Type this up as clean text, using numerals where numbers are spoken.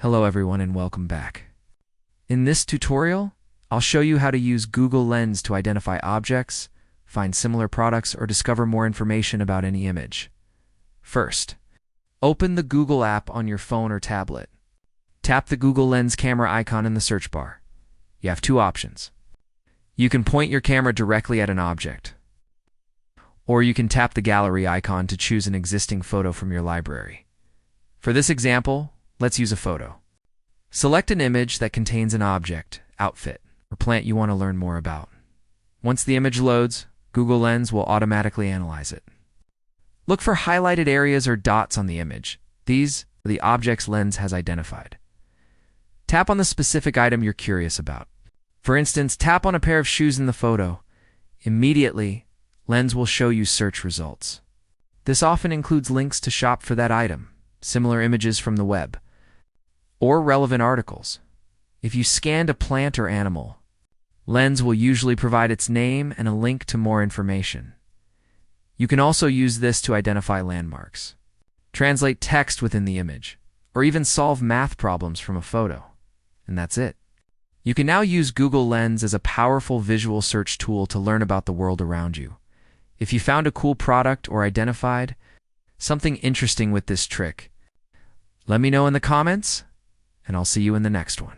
Hello everyone and welcome back. In this tutorial, I'll show you how to use Google Lens to identify objects, find similar products, or discover more information about any image. First, open the Google app on your phone or tablet. Tap the Google Lens camera icon in the search bar. You have two options. You can point your camera directly at an object, or you can tap the gallery icon to choose an existing photo from your library. For this example, let's use a photo. Select an image that contains an object, outfit, or plant you want to learn more about. Once the image loads, Google Lens will automatically analyze it. Look for highlighted areas or dots on the image. These are the objects Lens has identified. Tap on the specific item you're curious about. For instance, tap on a pair of shoes in the photo. Immediately, Lens will show you search results. This often includes links to shop for that item, similar images from the web, or relevant articles. If you scanned a plant or animal, Lens will usually provide its name and a link to more information. You can also use this to identify landmarks, translate text within the image, or even solve math problems from a photo. And that's it. You can now use Google Lens as a powerful visual search tool to learn about the world around you. If you found a cool product or identified something interesting with this trick, let me know in the comments, and I'll see you in the next one.